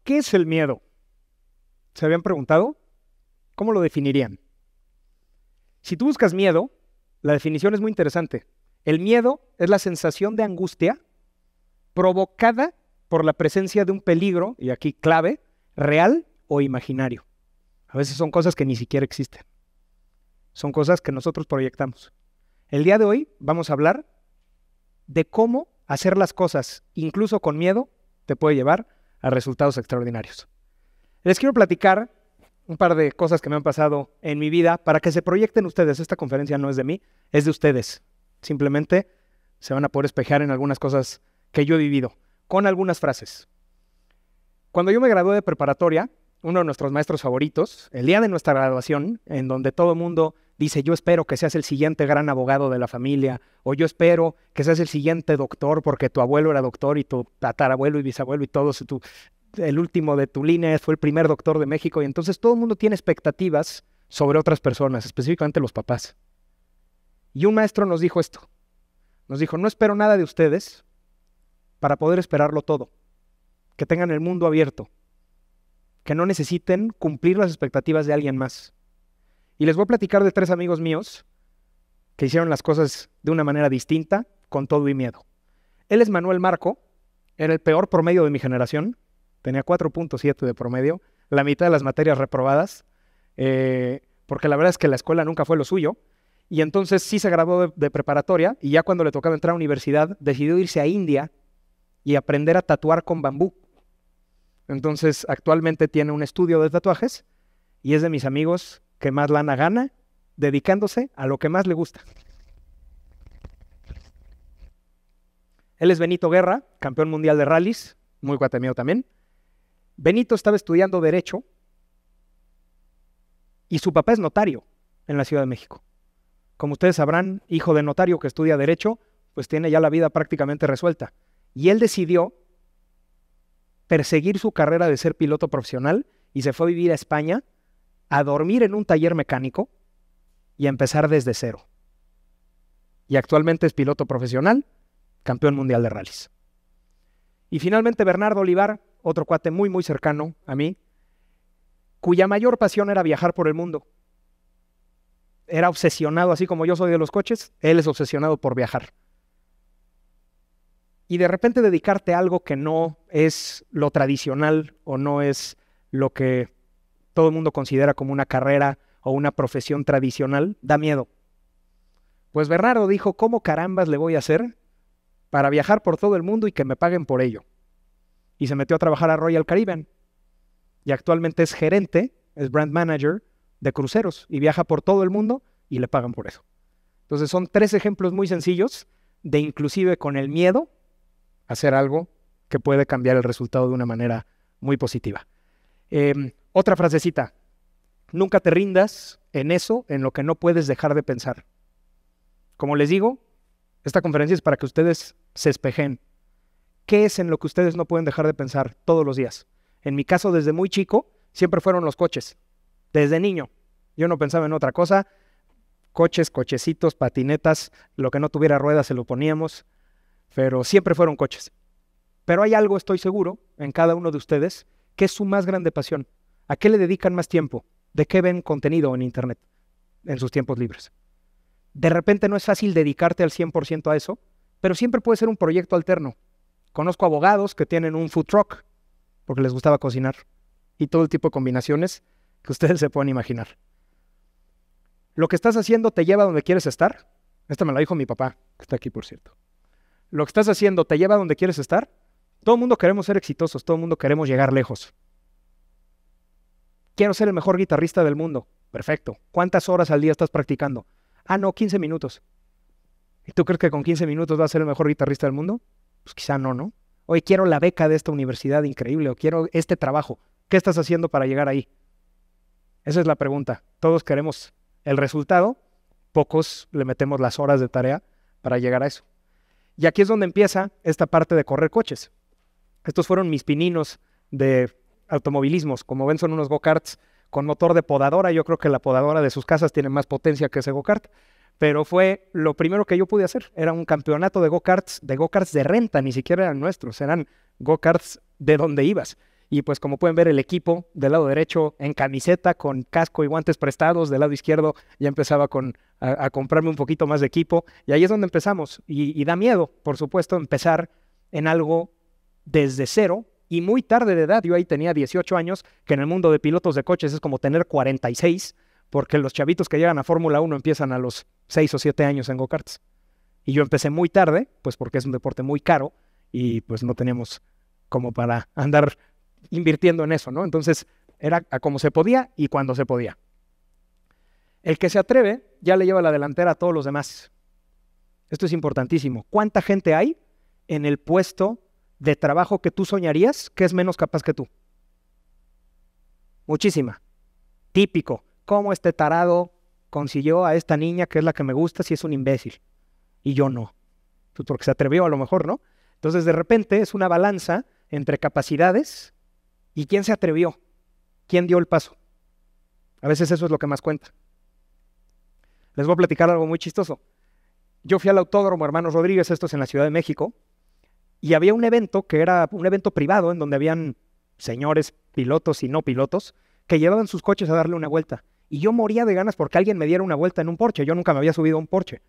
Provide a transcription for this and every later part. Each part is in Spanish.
¿Qué es el miedo? ¿Se habían preguntado? ¿Cómo lo definirían? Si tú buscas miedo, la definición es muy interesante. El miedo es la sensación de angustia provocada por la presencia de un peligro, y aquí clave, real o imaginario. A veces son cosas que ni siquiera existen. Son cosas que nosotros proyectamos. El día de hoy vamos a hablar de cómo hacer las cosas, incluso con miedo, te puede llevar a resultados extraordinarios. Les quiero platicar un par de cosas que me han pasado en mi vida para que se proyecten ustedes. Esta conferencia no es de mí, es de ustedes. Simplemente se van a poder espejar en algunas cosas que yo he vivido, con algunas frases. Cuando yo me gradué de preparatoria, uno de nuestros maestros favoritos, el día de nuestra graduación, en donde todo el mundo dice, yo espero que seas el siguiente gran abogado de la familia, o yo espero que seas el siguiente doctor porque tu abuelo era doctor y tu tatarabuelo y bisabuelo y todos, el último de tu línea fue el primer doctor de México, y entonces todo el mundo tiene expectativas sobre otras personas, específicamente los papás. Y un maestro nos dijo esto, nos dijo, no espero nada de ustedes para poder esperarlo todo, que tengan el mundo abierto, que no necesiten cumplir las expectativas de alguien más. Y les voy a platicar de 3 amigos míos que hicieron las cosas de una manera distinta, con todo y miedo. Él es Manuel Marco, era el peor promedio de mi generación, tenía 4.7 de promedio, la mitad de las materias reprobadas, porque la verdad es que la escuela nunca fue lo suyo, y entonces sí se graduó de preparatoria, y ya cuando le tocaba entrar a universidad, decidió irse a India y aprender a tatuar con bambú. Entonces actualmente tiene un estudio de tatuajes, y es de mis amigos que más lana gana, dedicándose a lo que más le gusta. Él es Benito Guerra, campeón mundial de rallies, muy cuate mío también. Benito estaba estudiando Derecho y su papá es notario en la Ciudad de México. Como ustedes sabrán, hijo de notario que estudia Derecho, pues tiene ya la vida prácticamente resuelta. Y él decidió perseguir su carrera de ser piloto profesional y se fue a vivir a España, a dormir en un taller mecánico y a empezar desde cero. Y actualmente es piloto profesional, campeón mundial de rallies. Y finalmente Bernardo Olivar, otro cuate muy muy cercano a mí, cuya mayor pasión era viajar por el mundo. Era obsesionado, así como yo soy de los coches, él es obsesionado por viajar. Y de repente dedicarte a algo que no es lo tradicional o no es lo que todo el mundo considera como una carrera o una profesión tradicional, da miedo. Pues Bernardo dijo, ¿cómo carambas le voy a hacer para viajar por todo el mundo y que me paguen por ello? Y se metió a trabajar a Royal Caribbean. Y actualmente es gerente, es brand manager de cruceros y viaja por todo el mundo y le pagan por eso. Entonces son 3 ejemplos muy sencillos de inclusive con el miedo hacer algo que puede cambiar el resultado de una manera muy positiva. Otra frasecita, nunca te rindas en eso, en lo que no puedes dejar de pensar. Como les digo, esta conferencia es para que ustedes se espejen. ¿Qué es en lo que ustedes no pueden dejar de pensar todos los días? En mi caso, desde muy chico, siempre fueron los coches. Desde niño, yo no pensaba en otra cosa. Coches, cochecitos, patinetas, lo que no tuviera ruedas se lo poníamos, pero siempre fueron coches. Pero hay algo, estoy seguro, en cada uno de ustedes, que es su más grande pasión. ¿A qué le dedican más tiempo? ¿De qué ven contenido en internet en sus tiempos libres? De repente no es fácil dedicarte al 100% a eso, pero siempre puede ser un proyecto alterno. Conozco abogados que tienen un food truck porque les gustaba cocinar y todo el tipo de combinaciones que ustedes se pueden imaginar. ¿Lo que estás haciendo te lleva a donde quieres estar? Esta me la dijo mi papá, que está aquí por cierto. ¿Lo que estás haciendo te lleva a donde quieres estar? Todo el mundo queremos ser exitosos, todo el mundo queremos llegar lejos. Quiero ser el mejor guitarrista del mundo. Perfecto. ¿Cuántas horas al día estás practicando? Ah, no, 15 minutos. ¿Y tú crees que con 15 minutos vas a ser el mejor guitarrista del mundo? Pues quizá no, ¿no? Oye, quiero la beca de esta universidad increíble o quiero este trabajo. ¿Qué estás haciendo para llegar ahí? Esa es la pregunta. Todos queremos el resultado, pocos le metemos las horas de tarea para llegar a eso. Y aquí es donde empieza esta parte de correr coches. Estos fueron mis pininos de automovilismos. Como ven, son unos go-karts con motor de podadora. Yo creo que la podadora de sus casas tiene más potencia que ese go-kart. pero fue lo primero que yo pude hacer. Era un campeonato de go-karts de renta, ni siquiera eran nuestros, eran go-karts de donde ibas. Y pues como pueden ver, el equipo del lado derecho en camiseta, con casco y guantes prestados, del lado izquierdo ya empezaba a comprarme un poquito más de equipo, y ahí es donde empezamos. Y da miedo, por supuesto, empezar en algo desde cero y muy tarde de edad. Yo ahí tenía 18 años, que en el mundo de pilotos de coches es como tener 46, porque los chavitos que llegan a Fórmula 1 empiezan a los 6 o 7 años en go-karts. Y yo empecé muy tarde, pues porque es un deporte muy caro y pues no teníamos como para andar invirtiendo en eso, ¿no? Entonces era a como se podía y cuando se podía. El que se atreve ya le lleva la delantera a todos los demás. Esto es importantísimo. ¿Cuánta gente hay en el puesto de trabajo que tú soñarías que es menos capaz que tú? Muchísima. Típico. ¿Cómo este tarado consiguió a esta niña que es la que me gusta si es un imbécil? Y yo no. Pues porque se atrevió a lo mejor, ¿no? Entonces de repente es una balanza entre capacidades y quién se atrevió, quién dio el paso. A veces eso es lo que más cuenta. Les voy a platicar algo muy chistoso. Yo fui al Autódromo Hermanos Rodríguez, esto es en la Ciudad de México, y había un evento que era un evento privado en donde habían señores pilotos y no pilotos que llevaban sus coches a darle una vuelta. Y yo moría de ganas porque alguien me diera una vuelta en un Porsche. Yo nunca me había subido a un Porsche.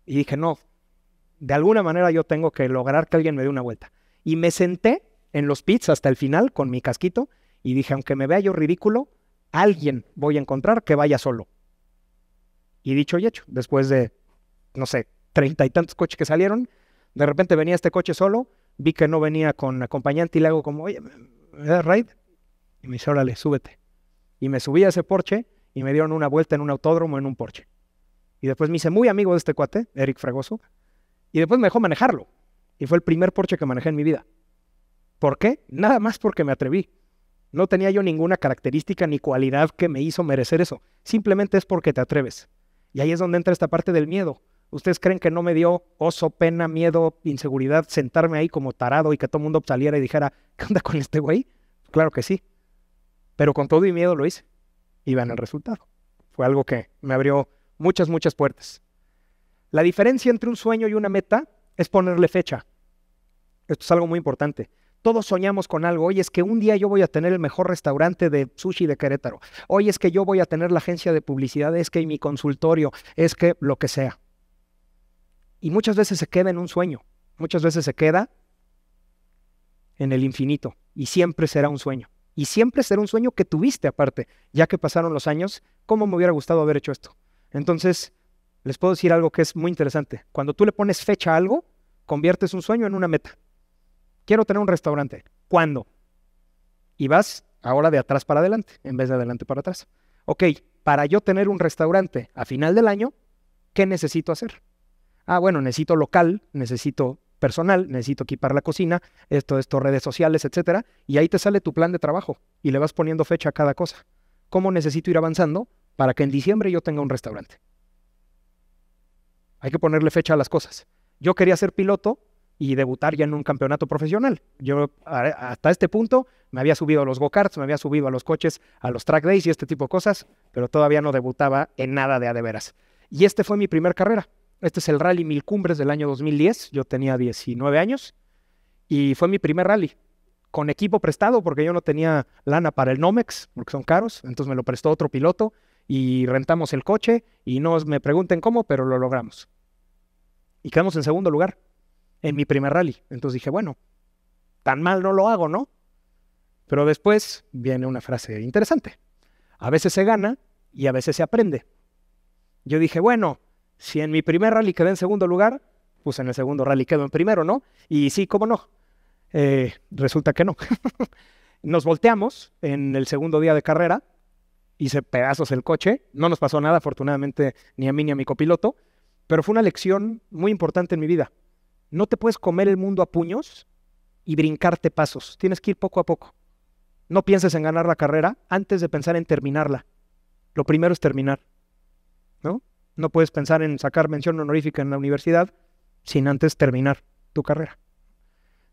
Y dije, no, de alguna manera yo tengo que lograr que alguien me dé una vuelta. Y me senté en los pits hasta el final con mi casquito y dije, aunque me vea yo ridículo, alguien voy a encontrar que vaya solo. Y dicho y hecho, después de, no sé, 30 y tantos coches que salieron, de repente venía este coche solo, vi que no venía con acompañante y le hago como, oye, ¿me das ride? Y me dice, órale, súbete. Y me subí a ese Porsche y me dieron una vuelta en un autódromo en un Porsche. Y después me hice muy amigo de este cuate, Eric Fragoso, y después me dejó manejarlo. Y fue el primer Porsche que manejé en mi vida. ¿Por qué? Nada más porque me atreví. No tenía yo ninguna característica ni cualidad que me hizo merecer eso. Simplemente es porque te atreves. Y ahí es donde entra esta parte del miedo. ¿Ustedes creen que no me dio oso, pena, miedo, inseguridad sentarme ahí como tarado y que todo el mundo saliera y dijera, ¿qué onda con este güey? Claro que sí. Pero con todo y miedo lo hice. Y vean el resultado. Fue algo que me abrió muchas, muchas puertas. La diferencia entre un sueño y una meta es ponerle fecha. Esto es algo muy importante. Todos soñamos con algo. Oye, es que un día yo voy a tener el mejor restaurante de sushi de Querétaro. Oye, es que yo voy a tener la agencia de publicidad. Es que mi consultorio. Es que lo que sea. Y muchas veces se queda en un sueño. Muchas veces se queda en el infinito. Y siempre será un sueño. Y siempre será un sueño que tuviste aparte. Ya que pasaron los años, ¿cómo me hubiera gustado haber hecho esto? Entonces, les puedo decir algo que es muy interesante. Cuando tú le pones fecha a algo, conviertes un sueño en una meta. Quiero tener un restaurante. ¿Cuándo? Y vas ahora de atrás para adelante, en vez de adelante para atrás. Ok, para yo tener un restaurante a final del año, ¿qué necesito hacer? Ah, bueno, necesito local, necesito personal, necesito equipar la cocina, esto, redes sociales, etcétera. Y ahí te sale tu plan de trabajo y le vas poniendo fecha a cada cosa. ¿Cómo necesito ir avanzando para que en diciembre yo tenga un restaurante? Hay que ponerle fecha a las cosas. Yo quería ser piloto y debutar ya en un campeonato profesional. Yo hasta este punto me había subido a los go-karts, me había subido a los coches, a los track days y este tipo de cosas, pero todavía no debutaba en nada de a de veras. Y este fue mi primer carrera. Este es el Rally Mil Cumbres del año 2010. Yo tenía 19 años y fue mi primer rally. Con equipo prestado porque yo no tenía lana para el Nomex, porque son caros. Entonces me lo prestó otro piloto y rentamos el coche y no me pregunten cómo, pero lo logramos. Y quedamos en segundo lugar en mi primer rally. Entonces dije, bueno, tan mal no lo hago, ¿no? Pero después viene una frase interesante. A veces se gana y a veces se aprende. Yo dije, bueno, si en mi primer rally quedé en segundo lugar, pues en el segundo rally quedo en primero, ¿no? Y sí, ¿cómo no? Resulta que no. Nos volteamos en el segundo día de carrera, hice pedazos el coche, no nos pasó nada, afortunadamente, ni a mí ni a mi copiloto, pero fue una lección muy importante en mi vida. No te puedes comer el mundo a puños y brincarte pasos, tienes que ir poco a poco. No pienses en ganar la carrera antes de pensar en terminarla. Lo primero es terminar, ¿no? No puedes pensar en sacar mención honorífica en la universidad sin antes terminar tu carrera.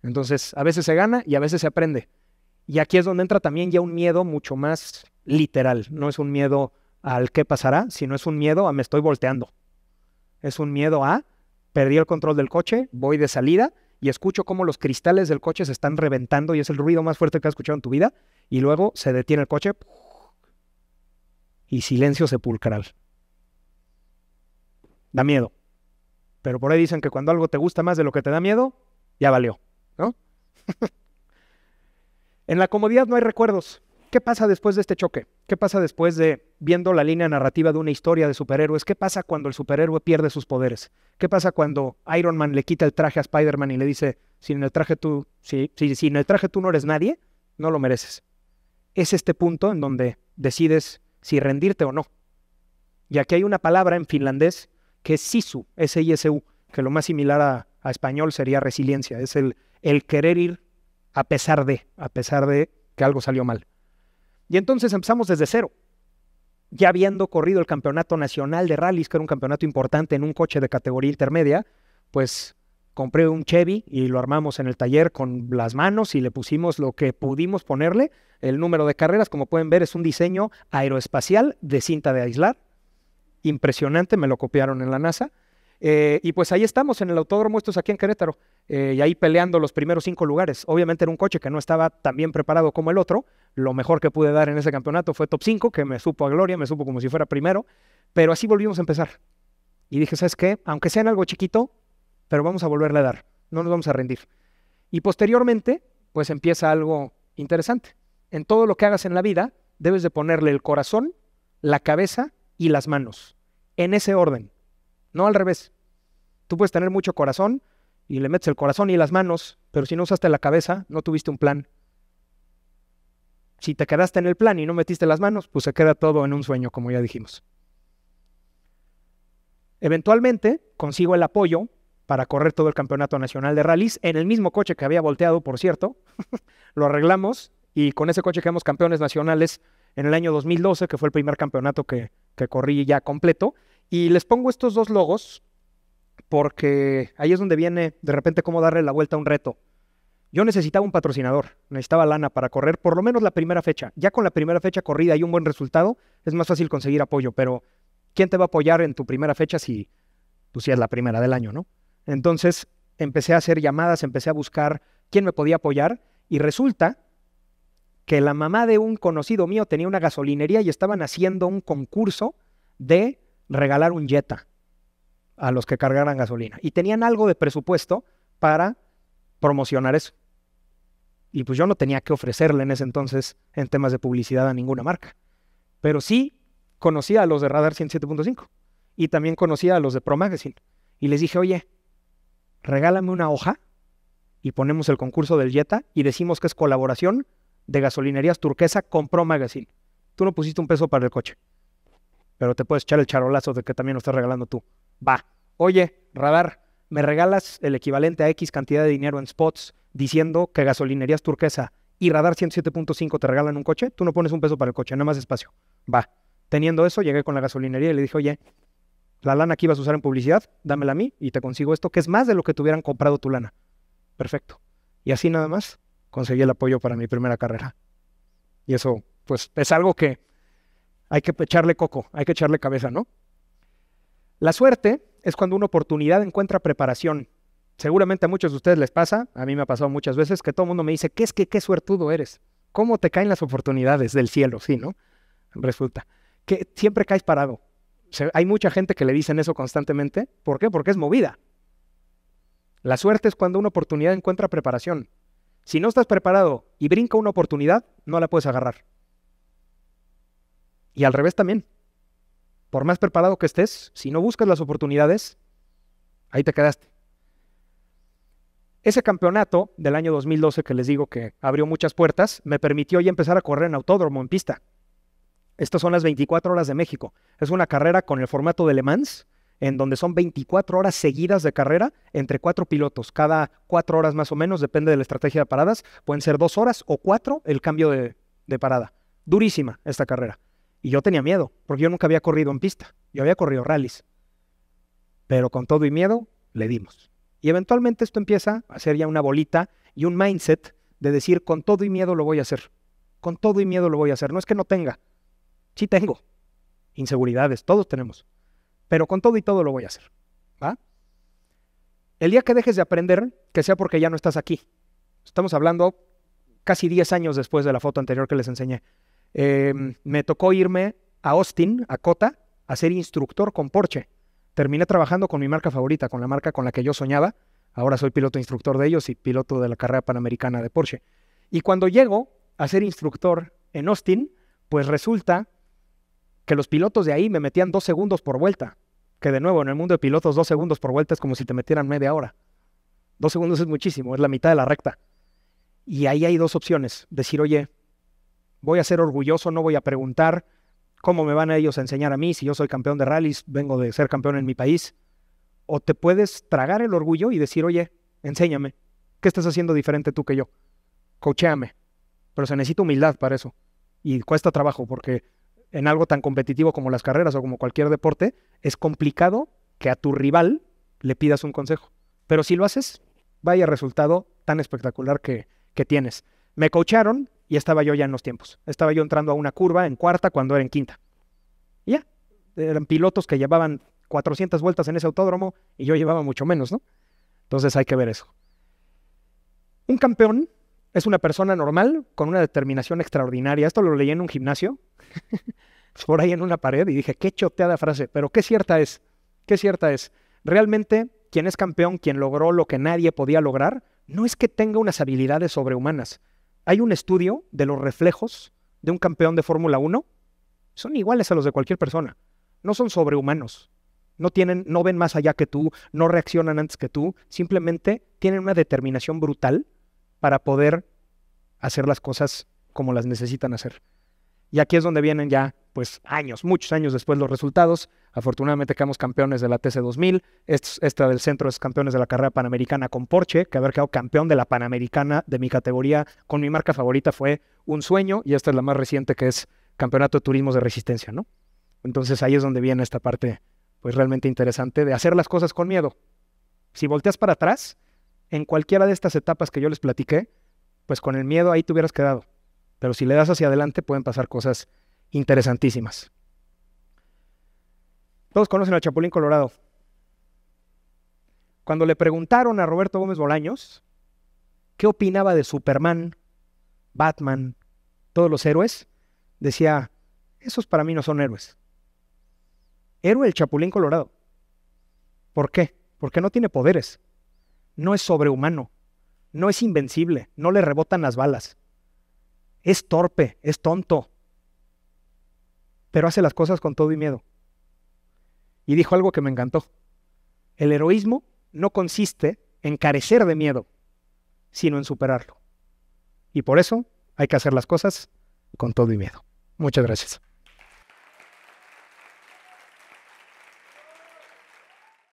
Entonces, a veces se gana y a veces se aprende. Y aquí es donde entra también ya un miedo mucho más literal. No es un miedo al qué pasará, sino es un miedo a me estoy volteando. Es un miedo a, perdí el control del coche, voy de salida y escucho cómo los cristales del coche se están reventando y es el ruido más fuerte que has escuchado en tu vida, y luego se detiene el coche y silencio sepulcral. Da miedo. Pero por ahí dicen que cuando algo te gusta más de lo que te da miedo, ya valió, ¿no? En la comodidad no hay recuerdos. ¿Qué pasa después de este choque? ¿Qué pasa después de viendo la línea narrativa de una historia de superhéroes? ¿Qué pasa cuando el superhéroe pierde sus poderes? ¿Qué pasa cuando Iron Man le quita el traje a Spider-Man y le dice, sin el traje tú no eres nadie, no lo mereces? Es este punto en donde decides si rendirte o no. Y aquí hay una palabra en finlandés que es sisu, S-I-S-U, que lo más similar a español sería resiliencia. Es el querer ir a pesar de que algo salió mal. Y entonces empezamos desde cero, ya habiendo corrido el campeonato nacional de rallies, que era un campeonato importante en un coche de categoría intermedia, pues compré un Chevy y lo armamos en el taller con las manos y le pusimos lo que pudimos ponerle. El número de carreras, como pueden ver, es un diseño aeroespacial de cinta de aislar. Impresionante, me lo copiaron en la NASA. Y pues ahí estamos en el autódromo, esto es aquí en Querétaro, y ahí peleando los primeros 5 lugares. Obviamente era un coche que no estaba tan bien preparado como el otro. Lo mejor que pude dar en ese campeonato fue top 5, que me supo a gloria, me supo como si fuera primero, pero así volvimos a empezar. Y dije, ¿sabes qué? Aunque sea en algo chiquito, pero vamos a volverle a dar, no nos vamos a rendir. Y posteriormente, pues empieza algo interesante. En todo lo que hagas en la vida, debes de ponerle el corazón, la cabeza y las manos, en ese orden. No al revés. Tú puedes tener mucho corazón y le metes el corazón y las manos, pero si no usaste la cabeza, no tuviste un plan. Si te quedaste en el plan y no metiste las manos, pues se queda todo en un sueño, como ya dijimos. Eventualmente consigo el apoyo para correr todo el campeonato nacional de rallies en el mismo coche que había volteado, por cierto. Lo arreglamos y con ese coche quedamos campeones nacionales en el año 2012, que fue el primer campeonato que corrí ya completo. Y les pongo estos dos logos porque ahí es donde viene de repente cómo darle la vuelta a un reto. Yo necesitaba un patrocinador, necesitaba lana para correr por lo menos la primera fecha. Ya con la primera fecha corrida y un buen resultado, es más fácil conseguir apoyo, pero ¿quién te va a apoyar en tu primera fecha si es la primera del año, ¿no? Entonces empecé a hacer llamadas, empecé a buscar quién me podía apoyar y resulta que la mamá de un conocido mío tenía una gasolinería y estaban haciendo un concurso de regalar un Jetta a los que cargaran gasolina. Y tenían algo de presupuesto para promocionar eso. Y pues yo no tenía que ofrecerle en ese entonces en temas de publicidad a ninguna marca. Pero sí conocía a los de Radar 107.5 y también conocía a los de Pro Magazine. Y les dije, oye, regálame una hoja y ponemos el concurso del Jetta y decimos que es colaboración de Gasolinerías Turquesa con Pro Magazine. Tú no pusiste un peso para el coche, pero te puedes echar el charolazo de que también lo estás regalando tú. Va. Oye, Radar, ¿me regalas el equivalente a X cantidad de dinero en spots diciendo que Gasolinerías Turquesa y Radar 107.5 te regalan un coche? Tú no pones un peso para el coche, nada más espacio. Va. Teniendo eso, llegué con la gasolinería y le dije, oye, la lana que ibas a usar en publicidad, dámela a mí y te consigo esto, que es más de lo que te hubieran comprado tu lana. Perfecto. Y así nada más conseguí el apoyo para mi primera carrera. Y eso, pues, es algo que hay que echarle coco, hay que echarle cabeza, ¿no? La suerte es cuando una oportunidad encuentra preparación. Seguramente a muchos de ustedes les pasa, a mí me ha pasado muchas veces, que todo el mundo me dice, qué suertudo eres? ¿Cómo te caen las oportunidades del cielo? Sí, ¿no? Resulta que siempre caes parado. O sea, hay mucha gente que le dicen eso constantemente. ¿Por qué? Porque es movida. La suerte es cuando una oportunidad encuentra preparación. Si no estás preparado y brinca una oportunidad, no la puedes agarrar. Y al revés también. Por más preparado que estés, si no buscas las oportunidades, ahí te quedaste. Ese campeonato del año 2012 que les digo que abrió muchas puertas, me permitió ya empezar a correr en autódromo, en pista. Estas son las 24 horas de México. Es una carrera con el formato de Le Mans, en donde son 24 horas seguidas de carrera entre 4 pilotos. Cada 4 horas más o menos, depende de la estrategia de paradas. Pueden ser 2 horas o 4 el cambio de parada. Durísima esta carrera. Y yo tenía miedo, porque yo nunca había corrido en pista. Yo había corrido rallies. Pero con todo y miedo, le dimos. Y eventualmente esto empieza a ser ya una bolita y un mindset de decir, con todo y miedo lo voy a hacer. Con todo y miedo lo voy a hacer. No es que no tenga. Sí tengo. Inseguridades, todos tenemos. Pero con todo y todo lo voy a hacer. ¿va? El día que dejes de aprender, que sea porque ya no estás aquí. Estamos hablando casi 10 años después de la foto anterior que les enseñé. Me tocó irme a Austin, a COTA, a ser instructor con Porsche. Terminé trabajando con mi marca favorita, con la marca con la que yo soñaba. Ahora soy piloto instructor de ellos y piloto de la carrera panamericana de Porsche. Y cuando llego a ser instructor en Austin, pues resulta que los pilotos de ahí me metían 2 segundos por vuelta. Que de nuevo, en el mundo de pilotos, 2 segundos por vuelta es como si te metieran media hora. 2 segundos es muchísimo, es la mitad de la recta. Y ahí hay 2 opciones. Decir, oye, voy a ser orgulloso, no voy a preguntar cómo me van a ellos a enseñar a mí si yo soy campeón de rallies, vengo de ser campeón en mi país. O te puedes tragar el orgullo y decir, oye, enséñame, ¿qué estás haciendo diferente tú que yo? Coachéame. Pero se necesita humildad para eso. Y cuesta trabajo porque en algo tan competitivo como las carreras o como cualquier deporte, es complicado que a tu rival le pidas un consejo. Pero si lo haces, vaya resultado tan espectacular que tienes. Me coacharon y estaba yo ya en los tiempos. Estaba yo entrando a una curva en cuarta cuando era en quinta. Y ya, eran pilotos que llevaban 400 vueltas en ese autódromo y yo llevaba mucho menos, ¿no? Entonces hay que ver eso. Un campeón es una persona normal con una determinación extraordinaria. Esto lo leí en un gimnasio, por ahí en una pared, y dije, qué choteada frase, pero qué cierta es, qué cierta es. Realmente, quien es campeón, quien logró lo que nadie podía lograr, no es que tenga unas habilidades sobrehumanas. Hay un estudio de los reflejos de un campeón de Fórmula 1, son iguales a los de cualquier persona, no son sobrehumanos. No ven más allá que tú, no reaccionan antes que tú, simplemente tienen una determinación brutal para poder hacer las cosas como las necesitan hacer. Y aquí es donde vienen ya, pues, muchos años después los resultados. Afortunadamente quedamos campeones de la TC2000, esta del centro es campeones de la carrera panamericana con Porsche, que haber quedado campeón de la panamericana de mi categoría con mi marca favorita fue un sueño, y esta es la más reciente que es campeonato de turismos de resistencia, ¿no? Entonces ahí es donde viene esta parte, pues realmente interesante de hacer las cosas con miedo. Si volteas para atrás, en cualquiera de estas etapas que yo les platiqué, pues con el miedo ahí te hubieras quedado. Pero si le das hacia adelante pueden pasar cosas interesantísimas. Todos conocen al Chapulín Colorado. Cuando le preguntaron a Roberto Gómez Bolaños qué opinaba de Superman, Batman, todos los héroes, decía, esos para mí no son héroes. Héroe el Chapulín Colorado. ¿Por qué? Porque no tiene poderes. No es sobrehumano. No es invencible. No le rebotan las balas. Es torpe, es tonto. Pero hace las cosas con todo y miedo. Y dijo algo que me encantó. El heroísmo no consiste en carecer de miedo, sino en superarlo. Y por eso hay que hacer las cosas con todo y miedo. Muchas gracias.